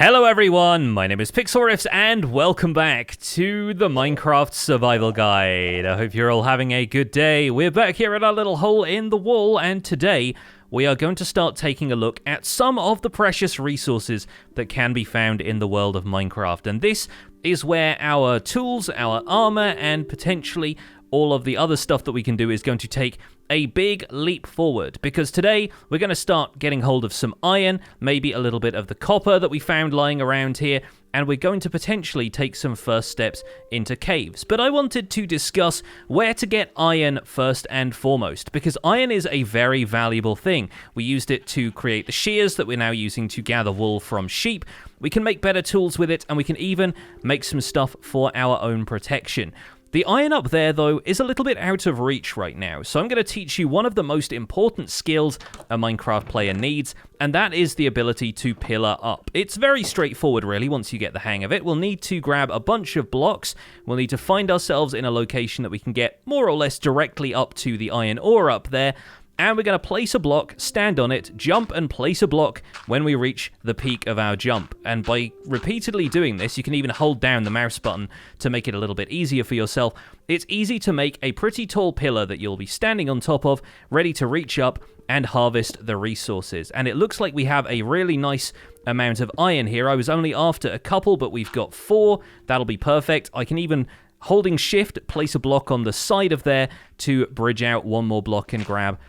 Hello everyone, my name is Pixlriffs and welcome back to the Minecraft Survival Guide. I hope you're all having a good day. We're back here at our little hole in the wall, and today we are going to start taking a look at some of the precious resources that can be found in the world of Minecraft. And this is where our tools, our armor, and potentially all of the other stuff that we can do is going to take a big leap forward, because today we're going to start getting hold of some iron, maybe a little bit of the copper that we found lying around here, and we're going to potentially take some first steps into caves. But I wanted to discuss where to get iron first and foremost, because iron is a very valuable thing. We used it to create the shears that we're now using to gather wool from sheep. We can make better tools with it, and we can even make some stuff for our own protection. The iron up there, though, is a little bit out of reach right now, so I'm going to teach you one of the most important skills a Minecraft player needs, and that is the ability to pillar up. It's very straightforward, really, once you get the hang of it. We'll need to grab a bunch of blocks, we'll need to find ourselves in a location that we can get more or less directly up to the iron ore up there, and we're going to place a block, stand on it, jump and place a block when we reach the peak of our jump. And by repeatedly doing this, you can even hold down the mouse button to make it a little bit easier for yourself. It's easy to make a pretty tall pillar that you'll be standing on top of, ready to reach up and harvest the resources. And it looks like we have a really nice amount of iron here. I was only after a couple, but we've got 4. That'll be perfect. I can even, holding shift, place a block on the side of there to bridge out one more block and grab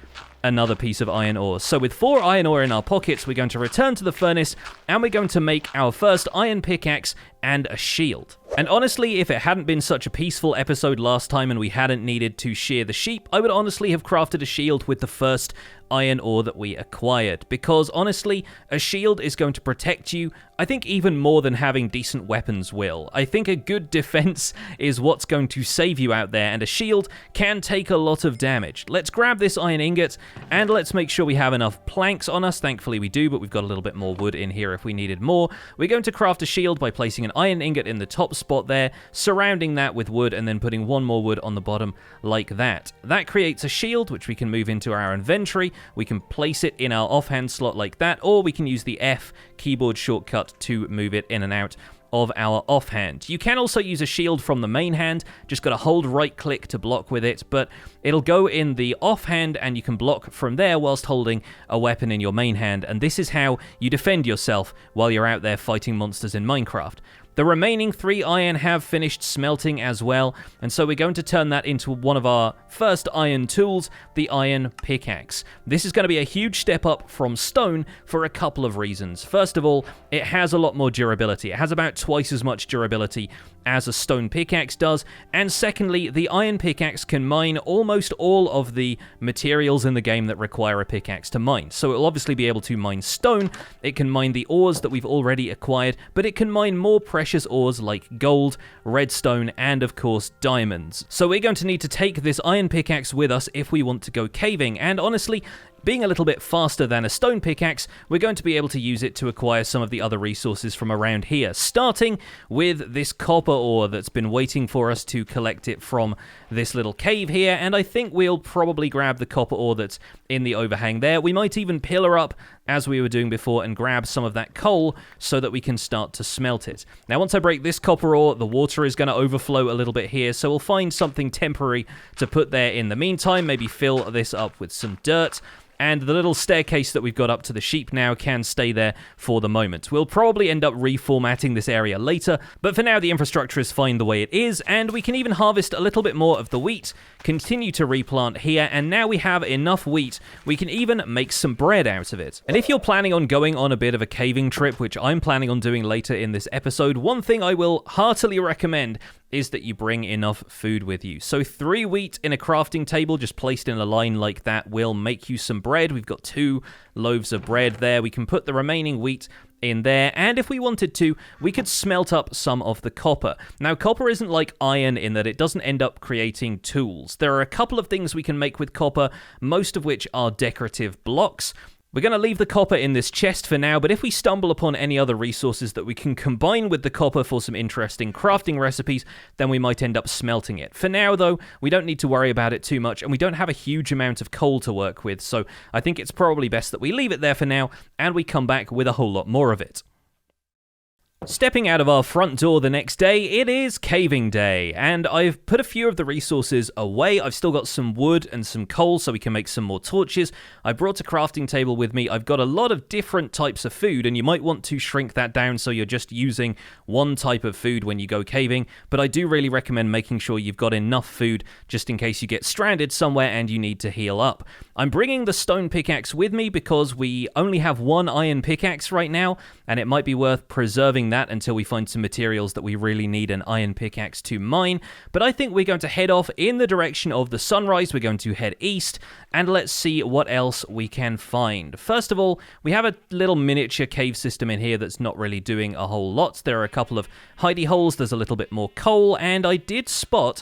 another piece of iron ore. So with 4 iron ore in our pockets, we're going to return to the furnace, and we're going to make our first iron pickaxe and a shield. And honestly, if it hadn't been such a peaceful episode last time and we hadn't needed to shear the sheep, I would honestly have crafted a shield with the first iron ore that we acquired, because honestly, a shield is going to protect you, I think, even more than having decent weapons will. I think a good defense is what's going to save you out there, and a shield can take a lot of damage. Let's grab this iron ingot, and let's make sure we have enough planks on us. Thankfully we do, but we've got a little bit more wood in here if we needed more. We're going to craft a shield by placing an iron ingot in the top spot there, surrounding that with wood, and then putting one more wood on the bottom like that. That creates a shield, which we can move into our inventory. We can place it in our offhand slot like that, or we can use the F keyboard shortcut to move it in and out of our offhand. You can also use a shield from the main hand, just gotta hold right click to block with it, but it'll go in the offhand and you can block from there whilst holding a weapon in your main hand, and this is how you defend yourself while you're out there fighting monsters in Minecraft. The remaining 3 iron have finished smelting as well, and so we're going to turn that into one of our first iron tools, the iron pickaxe. This is going to be a huge step up from stone for a couple of reasons. First of all, it has a lot more durability. It has about twice as much durability as a stone pickaxe does, and secondly, the iron pickaxe can mine almost all of the materials in the game that require a pickaxe to mine. So it'll obviously be able to mine stone, it can mine the ores that we've already acquired, but it can mine more precious ores like gold, redstone, and of course diamonds. So we're going to need to take this iron pickaxe with us if we want to go caving, and honestly, being a little bit faster than a stone pickaxe, we're going to be able to use it to acquire some of the other resources from around here, starting with this copper ore that's been waiting for us to collect it from this little cave here, and I think we'll probably grab the copper ore that's in the overhang there. We might even pillar up, as we were doing before, and grab some of that coal so that we can start to smelt it. Now, once I break this copper ore, the water is going to overflow a little bit here, so we'll find something temporary to put there in the meantime, maybe fill this up with some dirt. And the little staircase that we've got up to the sheep now can stay there for the moment. We'll probably end up reformatting this area later, but for now the infrastructure is fine the way it is, and we can even harvest a little bit more of the wheat, continue to replant here, and now we have enough wheat, we can even make some bread out of it. And if you're planning on going on a bit of a caving trip, which I'm planning on doing later in this episode, one thing I will heartily recommend is that you bring enough food with you. So 3 wheat in a crafting table, just placed in a line like that, will make you some bread. We've got 2 loaves of bread there. We can put the remaining wheat in there, and if we wanted to, we could smelt up some of the copper. Now, copper isn't like iron in that it doesn't end up creating tools. There are a couple of things we can make with copper, most of which are decorative blocks. We're going to leave the copper in this chest for now, but if we stumble upon any other resources that we can combine with the copper for some interesting crafting recipes, then we might end up smelting it. For now, though, we don't need to worry about it too much, and we don't have a huge amount of coal to work with, so I think it's probably best that we leave it there for now, and we come back with a whole lot more of it. Stepping out of our front door the next day, it is caving day, and I've put a few of the resources away. I've still got some wood and some coal so we can make some more torches. I brought a crafting table with me. I've got a lot of different types of food, and you might want to shrink that down so you're just using one type of food when you go caving, but I do really recommend making sure you've got enough food just in case you get stranded somewhere and you need to heal up. I'm bringing the stone pickaxe with me because we only have one iron pickaxe right now, and it might be worth preserving that until we find some materials that we really need an iron pickaxe to mine. But I think we're going to head off in the direction of the sunrise. We're going to head east, and let's see what else we can find. First of all, we have a little miniature cave system in here that's not really doing a whole lot. There are a couple of hidey holes, there's a little bit more coal, and I did spot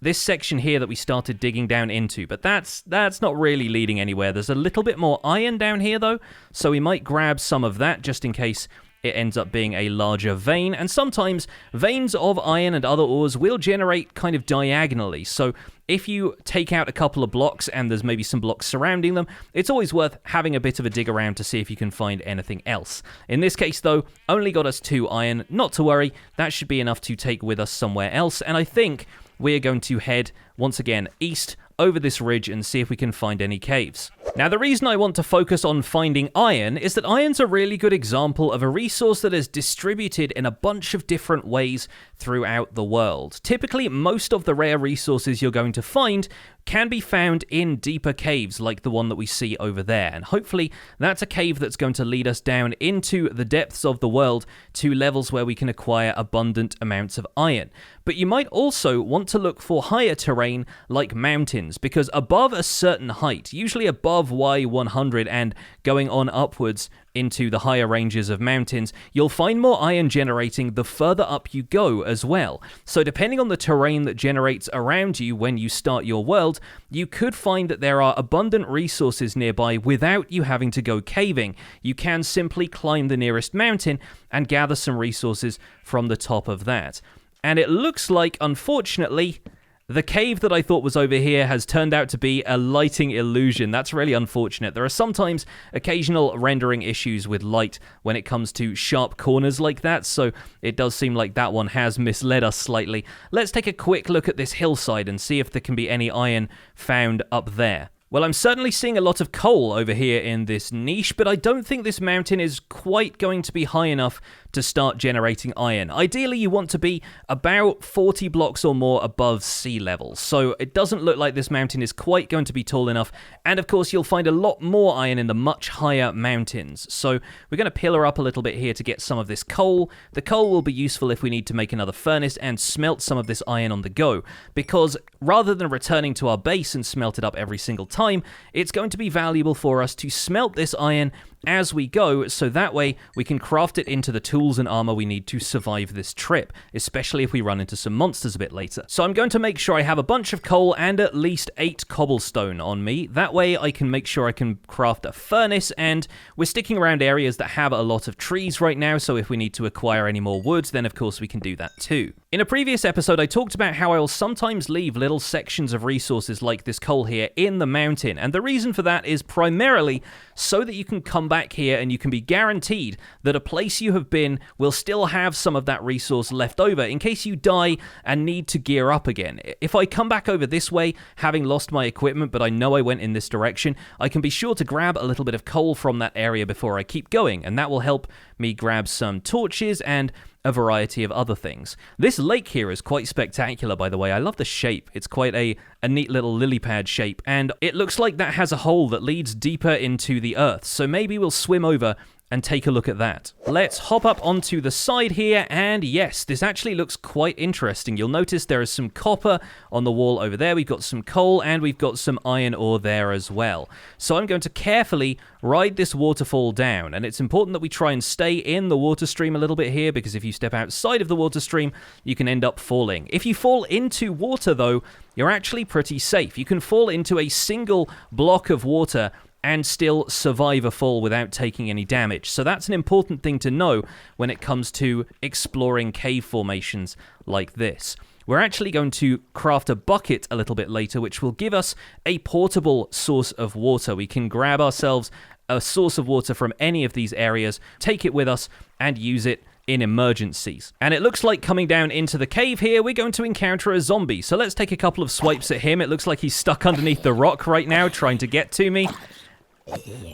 this section here that we started digging down into, but that's not really leading anywhere. There's a little bit more iron down here though, so we might grab some of that just in case it ends up being a larger vein, and sometimes veins of iron and other ores will generate kind of diagonally, so if you take out a couple of blocks and there's maybe some blocks surrounding them, it's always worth having a bit of a dig around to see if you can find anything else. In this case though, only got us 2 iron, not to worry, that should be enough to take with us somewhere else, and I think we're going to head once again east over this ridge and see if we can find any caves. Now, the reason I want to focus on finding iron is that iron's a really good example of a resource that is distributed in a bunch of different ways throughout the world. Typically, most of the rare resources you're going to find can be found in deeper caves like the one that we see over there, and hopefully that's a cave that's going to lead us down into the depths of the world to levels where we can acquire abundant amounts of iron. But you might also want to look for higher terrain like mountains, because above a certain height, usually above Y100 and going on upwards into the higher ranges of mountains, you'll find more iron generating the further up you go as well. So depending on the terrain that generates around you when you start your world, you could find that there are abundant resources nearby without you having to go caving. You can simply climb the nearest mountain and gather some resources from the top of that. And it looks like, unfortunately, the cave that I thought was over here has turned out to be a lighting illusion. That's really unfortunate. There are sometimes occasional rendering issues with light when it comes to sharp corners like that, so it does seem like that one has misled us slightly. Let's take a quick look at this hillside and see if there can be any iron found up there. Well, I'm certainly seeing a lot of coal over here in this niche, but I don't think this mountain is quite going to be high enough to start generating iron. Ideally, you want to be about 40 blocks or more above sea level, so it doesn't look like this mountain is quite going to be tall enough, and of course, you'll find a lot more iron in the much higher mountains. So we're going to pillar up a little bit here to get some of this coal. The coal will be useful if we need to make another furnace and smelt some of this iron on the go, because rather than returning to our base and smelt it up every single time, it's going to be valuable for us to smelt this iron as we go, so that way we can craft it into the tools and armor we need to survive this trip, especially if we run into some monsters a bit later. So I'm going to make sure I have a bunch of coal and at least 8 cobblestone on me. That way I can make sure I can craft a furnace, and we're sticking around areas that have a lot of trees right now, so if we need to acquire any more wood, then of course we can do that too. In a previous episode, I talked about how I will sometimes leave little sections of resources like this coal here in the mountain, and the reason for that is primarily so that you can come back here and you can be guaranteed that a place you have been will still have some of that resource left over in case you die and need to gear up again. If I come back over this way, having lost my equipment, but I know I went in this direction, I can be sure to grab a little bit of coal from that area before I keep going, and that will help me grab some torches and a variety of other things. This lake here is quite spectacular, by the way. I love the shape. It's quite a neat little lily pad shape, and it looks like that has a hole that leads deeper into the earth, so maybe we'll swim over and take a look at that. Let's hop up onto the side here, and yes, this actually looks quite interesting. You'll notice there is some copper on the wall over there, we've got some coal, and we've got some iron ore there as well. So I'm going to carefully ride this waterfall down, and it's important that we try and stay in the water stream a little bit here, because if you step outside of the water stream, you can end up falling. If you fall into water, though, you're actually pretty safe. You can fall into a single block of water and still survive a fall without taking any damage. So that's an important thing to know when it comes to exploring cave formations like this. We're actually going to craft a bucket a little bit later, which will give us a portable source of water. We can grab ourselves a source of water from any of these areas, take it with us, and use it in emergencies. And it looks like coming down into the cave here, we're going to encounter a zombie. So let's take a couple of swipes at him. It looks like he's stuck underneath the rock right now, trying to get to me.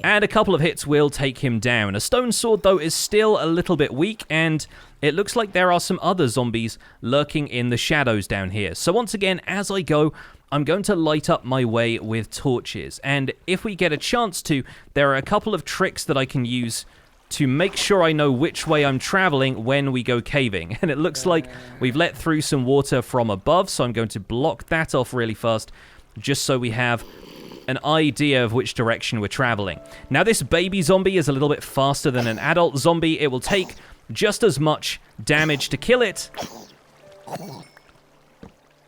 And a couple of hits will take him down. A stone sword, though, is still a little bit weak, and it looks like there are some other zombies lurking in the shadows down here. So once again, as I go, I'm going to light up my way with torches. And if we get a chance to, there are a couple of tricks that I can use to make sure I know which way I'm traveling when we go caving. And it looks like we've let through some water from above, so I'm going to block that off really fast, just so we have an idea of which direction we're traveling. Now, this baby zombie is a little bit faster than an adult zombie. It will take just as much damage to kill it,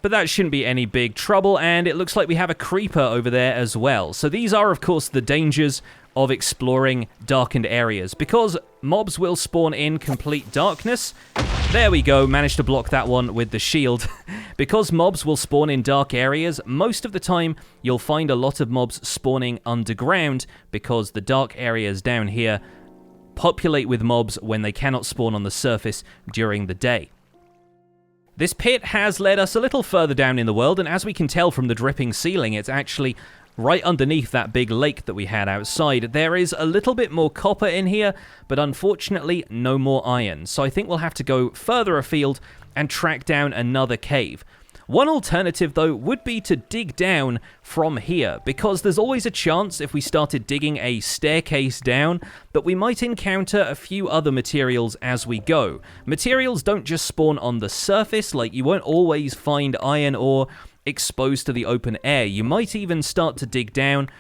but that shouldn't be any big trouble, and it looks like we have a creeper over there as well. So these are, of course, the dangers of exploring darkened areas, because mobs will spawn in complete darkness. There we go, managed to block that one with the shield. Because mobs will spawn in dark areas, most of the time you'll find a lot of mobs spawning underground, because the dark areas down here populate with mobs when they cannot spawn on the surface during the day. This pit has led us a little further down in the world, and as we can tell from the dripping ceiling, it's actually right underneath that big lake that we had outside. There is a little bit more copper in here, but unfortunately no more iron. So I think we'll have to go further afield and track down another cave. One alternative, though, would be to dig down from here, because there's always a chance if we started digging a staircase down that we might encounter a few other materials as we go. Materials don't just spawn on the surface, like you won't always find iron ore exposed to the open air. You might even start to dig down,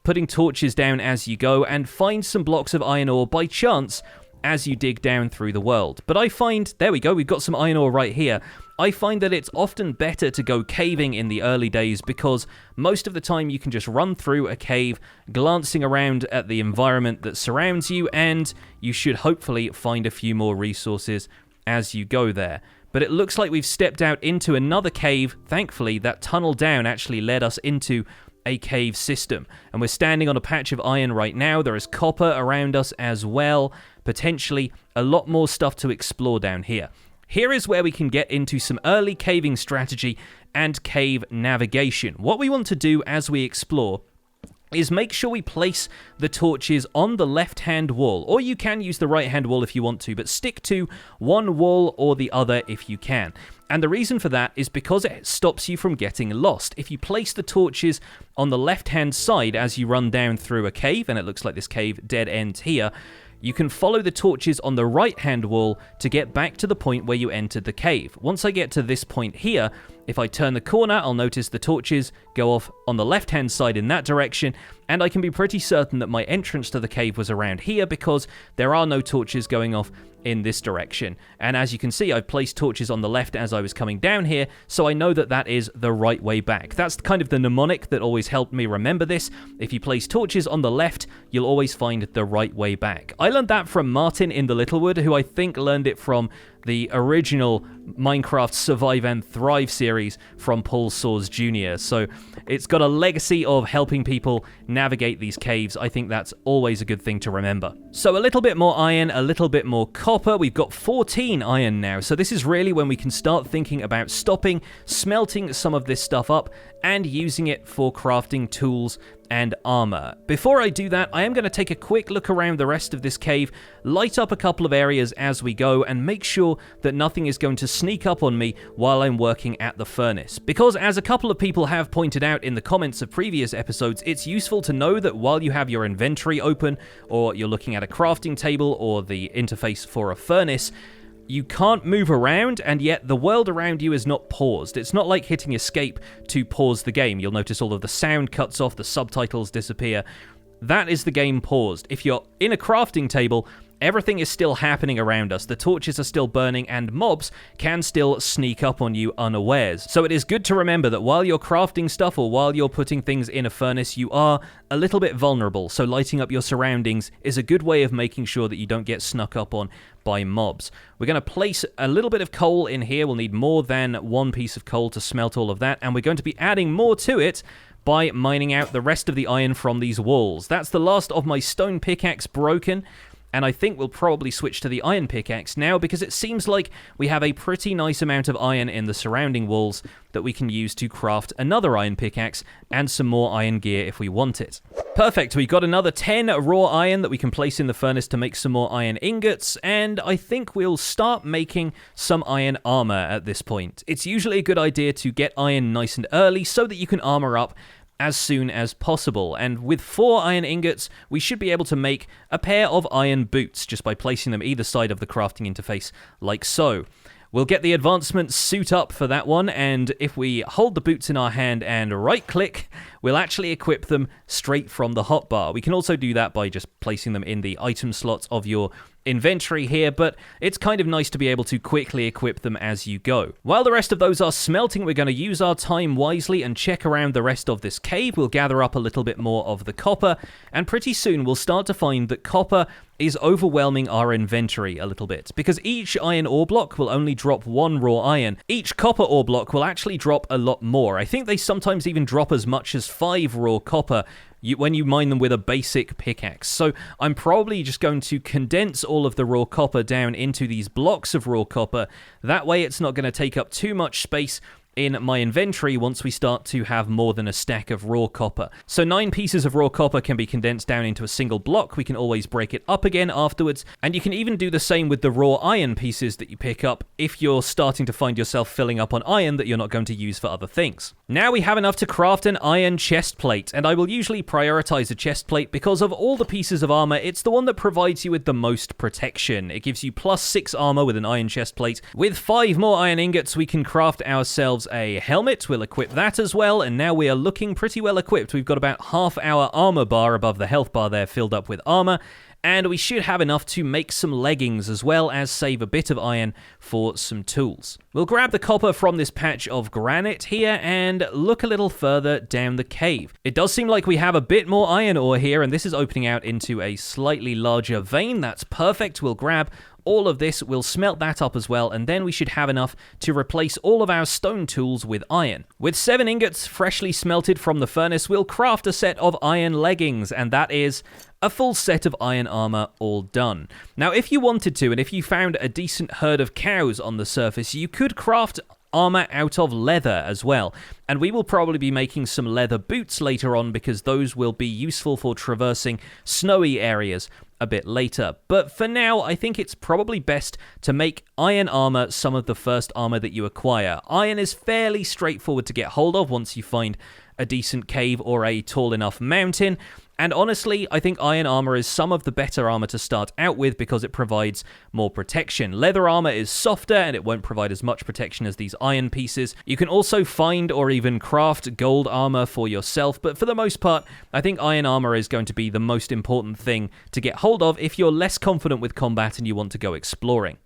putting torches down as you go, and find some blocks of iron ore by chance as you dig down through the world. But I find, there we go, we've got some iron ore right here. I find that it's often better to go caving in the early days, because most of the time you can just run through a cave, glancing around at the environment that surrounds you, and you should hopefully find a few more resources as you go there. But it looks like we've stepped out into another cave. Thankfully, that tunnel down actually led us into a cave system. And we're standing on a patch of iron right now. There is copper around us as well. Potentially a lot more stuff to explore down here. Here is where we can get into some early caving strategy and cave navigation. What we want to do as we explore is make sure we place the torches on the left-hand wall, or you can use the right-hand wall if you want to, but stick to one wall or the other if you can. And the reason for that is because it stops you from getting lost. If you place the torches on the left-hand side as you run down through a cave, and it looks like this cave dead ends here, you can follow the torches on the right-hand wall to get back to the point where you entered the cave. Once I get to this point here, if I turn the corner, I'll notice the torches go off on the left-hand side in that direction, and I can be pretty certain that my entrance to the cave was around here because there are no torches going off in this direction. And as you can see, I've placed torches on the left as I was coming down here, so I know that that is the right way back. That's kind of the mnemonic that always helped me remember this. If you place torches on the left, you'll always find the right way back. I learned that from Martin in the Littlewood, who I think learned it from the original Minecraft Survive and Thrive series from Paul Soares Jr. So it's got a legacy of helping people navigate these caves. I think that's always a good thing to remember. So a little bit more iron, a little bit more copper. We've got 14 iron now. So this is really when we can start thinking about stopping, smelting some of this stuff up, and using it for crafting tools and armor. Before I do that, I am going to take a quick look around the rest of this cave, light up a couple of areas as we go, and make sure that nothing is going to sneak up on me while I'm working at the furnace. Because as a couple of people have pointed out in the comments of previous episodes, it's useful to know that while you have your inventory open, or you're looking at a crafting table or the interface for a furnace, you can't move around, and yet the world around you is not paused. It's not like hitting escape to pause the game. You'll notice all of the sound cuts off, the subtitles disappear. That is the game paused. If you're in a crafting table, everything is still happening around us. The torches are still burning, and mobs can still sneak up on you unawares. So it is good to remember that while you're crafting stuff or while you're putting things in a furnace, you are a little bit vulnerable. So lighting up your surroundings is a good way of making sure that you don't get snuck up on by mobs. We're going to place a little bit of coal in here. We'll need more than one piece of coal to smelt all of that, and we're going to be adding more to it by mining out the rest of the iron from these walls. That's the last of my stone pickaxe broken. and I think we'll probably switch to the iron pickaxe now because it seems like we have a pretty nice amount of iron in the surrounding walls that we can use to craft another iron pickaxe and some more iron gear if we want it. Perfect, we got another 10 raw iron that we can place in the furnace to make some more iron ingots, and I think we'll start making some iron armor at this point. It's usually a good idea to get iron nice and early so that you can armor up as soon as possible, and with 4 iron ingots, we should be able to make a pair of iron boots just by placing them either side of the crafting interface, like so. We'll get the advancement suit up for that one, and if we hold the boots in our hand and right-click, we'll actually equip them straight from the hotbar. We can also do that by just placing them in the item slots of your inventory here, but it's kind of nice to be able to quickly equip them as you go. While the rest of those are smelting, we're going to use our time wisely and check around the rest of this cave. We'll gather up a little bit more of the copper, and pretty soon we'll start to find that copper is overwhelming our inventory a little bit, because each iron ore block will only drop 1 raw iron. Each copper ore block will actually drop a lot more. I think they sometimes even drop as much as 5 raw copper when you mine them with a basic pickaxe. So I'm probably just going to condense all of the raw copper down into these blocks of raw copper. That way it's not going to take up too much space in my inventory once we start to have more than a stack of raw copper. So 9 pieces of raw copper can be condensed down into a single block. We can always break it up again afterwards, and you can even do the same with the raw iron pieces that you pick up if you're starting to find yourself filling up on iron that you're not going to use for other things. Now we have enough to craft an iron chest plate, and I will usually prioritize a chest plate because of all the pieces of armor, it's the one that provides you with the most protection. It gives you +6 armor with an iron chest plate. With 5 more iron ingots, we can craft ourselves a helmet. We'll equip that as well, and now we are looking pretty well equipped. We've got about half our armor bar above the health bar there filled up with armor, and we should have enough to make some leggings as well as save a bit of iron for some tools. We'll grab the copper from this patch of granite here and look a little further down the cave. It does seem like we have a bit more iron ore here, and this is opening out into a slightly larger vein. That's perfect. We'll grab all of this, we'll smelt that up as well, and then we should have enough to replace all of our stone tools with iron. With 7 ingots freshly smelted from the furnace, we'll craft a set of iron leggings, and that is a full set of iron armor all done. Now, if you wanted to, and if you found a decent herd of cows on the surface, you could craft armor out of leather as well, and we will probably be making some leather boots later on because those will be useful for traversing snowy areas a bit later. But for now, I think it's probably best to make iron armor some of the first armor that you acquire. Iron is fairly straightforward to get hold of once you find a decent cave or a tall enough mountain. And honestly, I think iron armor is some of the better armor to start out with because it provides more protection. Leather armor is softer and it won't provide as much protection as these iron pieces. You can also find or even craft gold armor for yourself, but for the most part, I think iron armor is going to be the most important thing to get hold of if you're less confident with combat and you want to go exploring.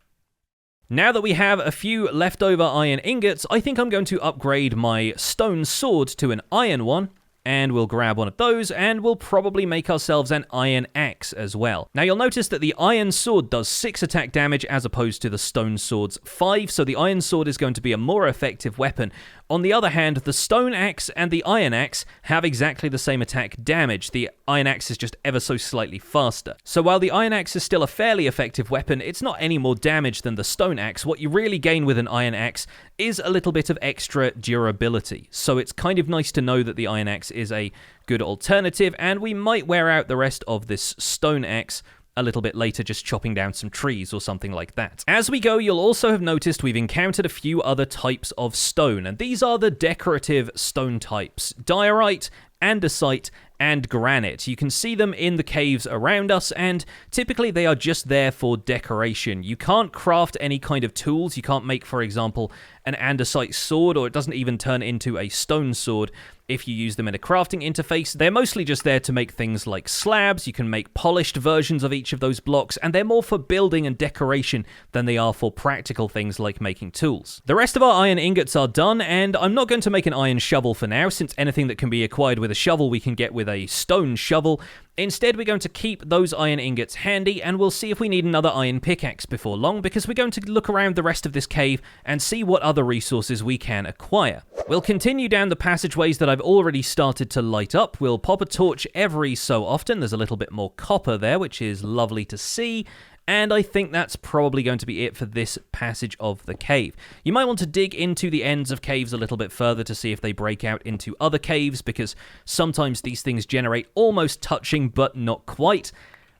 Now that we have a few leftover iron ingots, I think I'm going to upgrade my stone sword to an iron one. And we'll grab one of those, and we'll probably make ourselves an iron axe as well. Now, you'll notice that the iron sword does 6 attack damage as opposed to the stone sword's 5, so the iron sword is going to be a more effective weapon. On the other hand, the stone axe and the iron axe have exactly the same attack damage. The iron axe is just ever so slightly faster. So while the iron axe is still a fairly effective weapon, it's not any more damage than the stone axe. What you really gain with an iron axe is a little bit of extra durability. So it's kind of nice to know that the iron axe is a good alternative, and we might wear out the rest of this stone axe a little bit later, just chopping down some trees or something like that. As we go, you'll also have noticed we've encountered a few other types of stone, and these are the decorative stone types: diorite, andesite, and granite. You can see them in the caves around us, and typically they are just there for decoration. You can't craft any kind of tools. You can't make, for example, an andesite sword, or it doesn't even turn into a stone sword if you use them in a crafting interface. They're mostly just there to make things like slabs. You can make polished versions of each of those blocks, and they're more for building and decoration than they are for practical things like making tools. The rest of our iron ingots are done, and I'm not going to make an iron shovel for now, since anything that can be acquired with a shovel we can get with a stone shovel. Instead, we're going to keep those iron ingots handy, and we'll see if we need another iron pickaxe before long, because we're going to look around the rest of this cave and see what other resources we can acquire. We'll continue down the passageways that I've already started to light up. We'll pop a torch every so often. There's a little bit more copper there, which is lovely to see. And I think that's probably going to be it for this passage of the cave. You might want to dig into the ends of caves a little bit further to see if they break out into other caves, because sometimes these things generate almost touching, but not quite.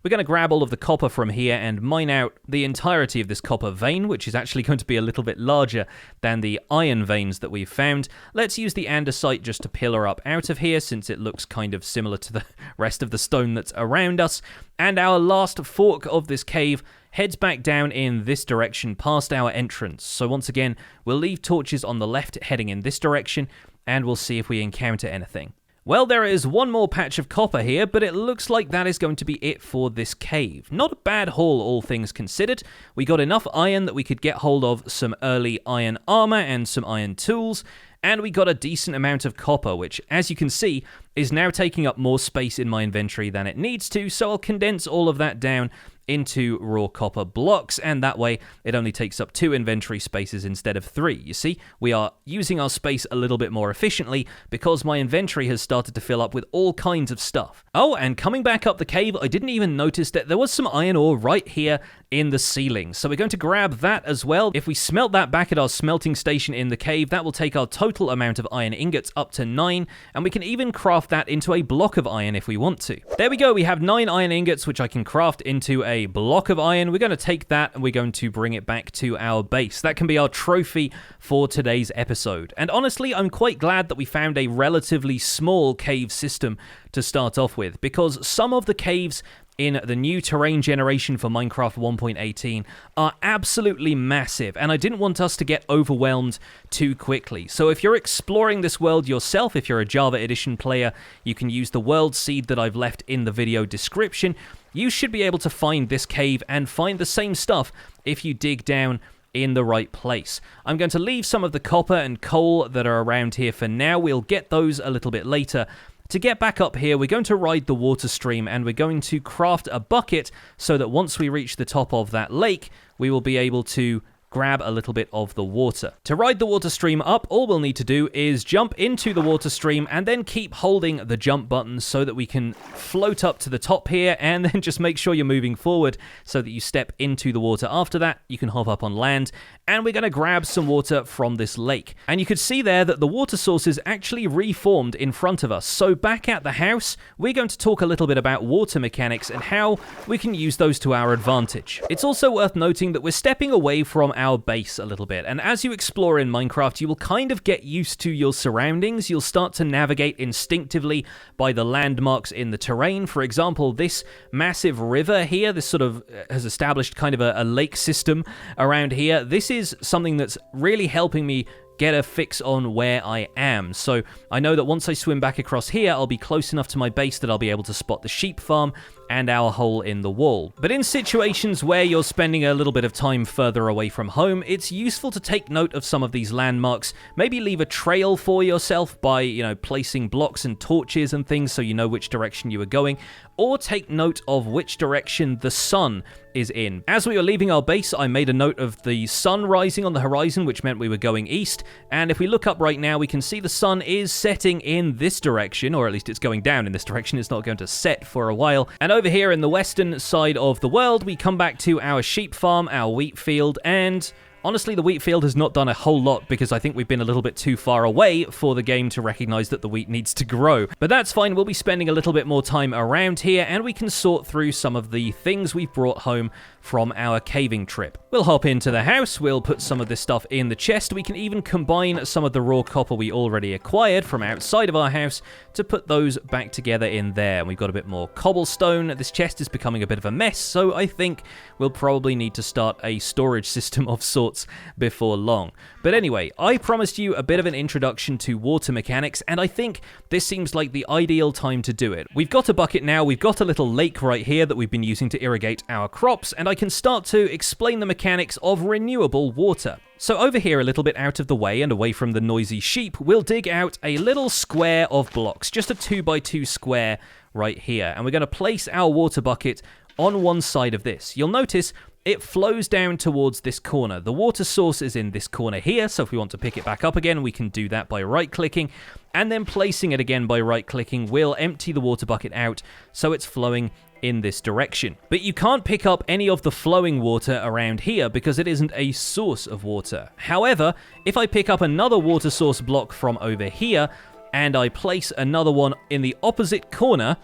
We're going to grab all of the copper from here and mine out the entirety of this copper vein, which is actually going to be a little bit larger than the iron veins that we've found. Let's use the andesite just to pillar up out of here, since it looks kind of similar to the rest of the stone that's around us. And our last fork of this cave heads back down in this direction past our entrance. So once again, we'll leave torches on the left heading in this direction, and we'll see if we encounter anything. Well, there is one more patch of copper here, but it looks like that is going to be it for this cave. Not a bad haul, all things considered. We got enough iron that we could get hold of some early iron armor and some iron tools, and we got a decent amount of copper, which, as you can see, is now taking up more space in my inventory than it needs to, so I'll condense all of that down into raw copper blocks, and that way it only takes up 2 inventory spaces instead of 3. You see, we are using our space a little bit more efficiently because my inventory has started to fill up with all kinds of stuff. Oh, and coming back up the cave, I didn't even notice that there was some iron ore right here in the ceiling, so we're going to grab that as well. If we smelt that back at our smelting station in the cave, that will take our total amount of iron ingots up to 9, and we can even craft that into a block of iron if we want to. There we go, we have 9 iron ingots, which I can craft into a block of iron. We're going to take that and we're going to bring it back to our base. That can be our trophy for today's episode. And honestly, I'm quite glad that we found a relatively small cave system to start off with, because some of the caves in the new terrain generation for Minecraft 1.18 are absolutely massive, and I didn't want us to get overwhelmed too quickly. So if you're exploring this world yourself, if you're a Java Edition player, you can use the world seed that I've left in the video description. You should be able to find this cave and find the same stuff if you dig down in the right place. I'm going to leave some of the copper and coal that are around here for now. We'll get those a little bit later. To get back up here, we're going to ride the water stream, and we're going to craft a bucket so that once we reach the top of that lake, we will be able to grab a little bit of the water. To ride the water stream up, all we'll need to do is jump into the water stream and then keep holding the jump button so that we can float up to the top here, and then just make sure you're moving forward so that you step into the water. After that, you can hop up on land, and we're going to grab some water from this lake. And you could see there that the water source is actually reformed in front of us. So back at the house, we're going to talk a little bit about water mechanics and how we can use those to our advantage. It's also worth noting that we're stepping away from our base a little bit, and as you explore in Minecraft, you will kind of get used to your surroundings. You'll start to navigate instinctively by the landmarks in the terrain. For example, this massive river here, this sort of has established kind of a lake system around here. This is something that's really helping me get a fix on where I am. So I know that once I swim back across here, I'll be close enough to my base that I'll be able to spot the sheep farm and our hole in the wall. But in situations where you're spending a little bit of time further away from home, it's useful to take note of some of these landmarks. Maybe leave a trail for yourself by, placing blocks and torches and things so you know which direction you are going, or take note of which direction the sun is in. As we were leaving our base, I made a note of the sun rising on the horizon, which meant we were going east, and if we look up right now, we can see the sun is setting in this direction, or at least it's going down in this direction. It's not going to set for a while. And over here in the western side of the world, we come back to our sheep farm, our wheat field, and honestly, the wheat field has not done a whole lot because I think we've been a little bit too far away for the game to recognize that the wheat needs to grow. But that's fine, we'll be spending a little bit more time around here, and we can sort through some of the things we've brought home from our caving trip. We'll hop into the house, we'll put some of this stuff in the chest. We can even combine some of the raw copper we already acquired from outside of our house to put those back together in there. And we've got a bit more cobblestone. This chest is becoming a bit of a mess, so I think we'll probably need to start a storage system of sorts before long. But anyway, I promised you a bit of an introduction to water mechanics, and I think this seems like the ideal time to do it. We've got a bucket now, we've got a little lake right here that we've been using to irrigate our crops, and I can start to explain the mechanics of renewable water. So over here, a little bit out of the way and away from the noisy sheep, we'll dig out a little square of blocks, just a 2x2 square right here. And we're going to place our water bucket on one side of this. You'll notice it flows down towards this corner. The water source is in this corner here, so if we want to pick it back up again, we can do that by right-clicking, and then placing it again by right-clicking will empty the water bucket out so it's flowing in this direction. But you can't pick up any of the flowing water around here because it isn't a source of water. However, if I pick up another water source block from over here, and I place another one in the opposite corner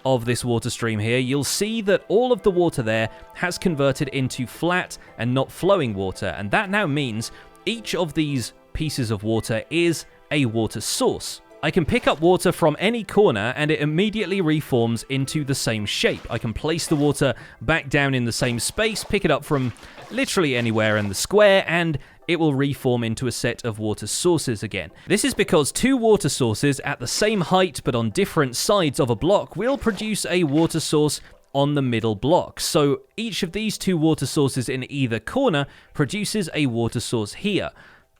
of this water stream here, you'll see that all of the water there has converted into flat and not flowing water, and that now means each of these pieces of water is a water source. I can pick up water from any corner and it immediately reforms into the same shape. I can place the water back down in the same space, pick it up from literally anywhere in the square, and it will reform into a set of water sources again. This is because two water sources at the same height but on different sides of a block will produce a water source on the middle block. So each of these two water sources in either corner produces a water source here.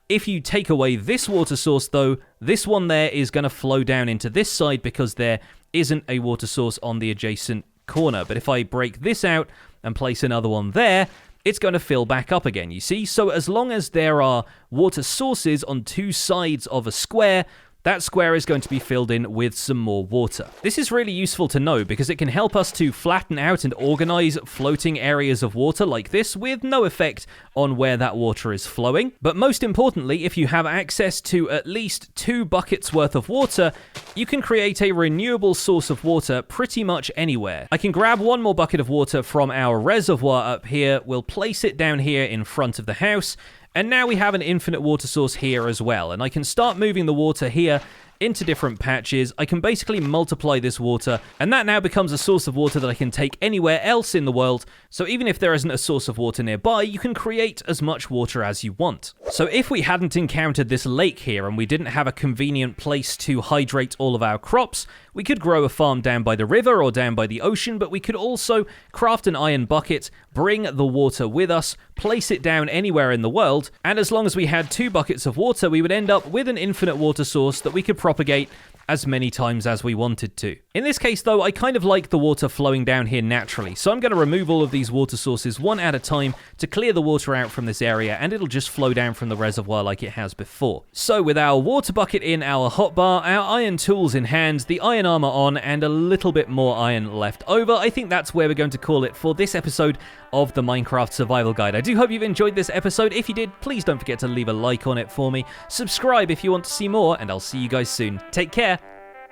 If you take away this water source though, this one there is going to flow down into this side because there isn't a water source on the adjacent corner. But if I break this out and place another one there, it's going to fill back up again, you see? So as long as there are water sources on two sides of a square, that square is going to be filled in with some more water. This is really useful to know because it can help us to flatten out and organize floating areas of water like this with no effect on where that water is flowing. But most importantly, if you have access to at least 2 buckets worth of water, you can create a renewable source of water pretty much anywhere. I can grab one more bucket of water from our reservoir up here, we'll place it down here in front of the house, and now we have an infinite water source here as well, and I can start moving the water here into different patches. I can basically multiply this water, and that now becomes a source of water that I can take anywhere else in the world. So even if there isn't a source of water nearby, you can create as much water as you want. So if we hadn't encountered this lake here and we didn't have a convenient place to hydrate all of our crops, we could grow a farm down by the river or down by the ocean, but we could also craft an iron bucket, bring the water with us, place it down anywhere in the world, and as long as we had 2 buckets of water, we would end up with an infinite water source that we could propagate as many times as we wanted to. In this case though, I kind of like the water flowing down here naturally, so I'm going to remove all of these water sources one at a time to clear the water out from this area, and it'll just flow down from the reservoir like it has before. So with our water bucket in our hotbar, our iron tools in hand, the iron armor on, and a little bit more iron left over, I think that's where we're going to call it for this episode of the Minecraft Survival Guide. I do hope you've enjoyed this episode. If you did, please don't forget to leave a like on it for me. Subscribe if you want to see more, and I'll see you guys soon. Take care.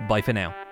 Bye for now.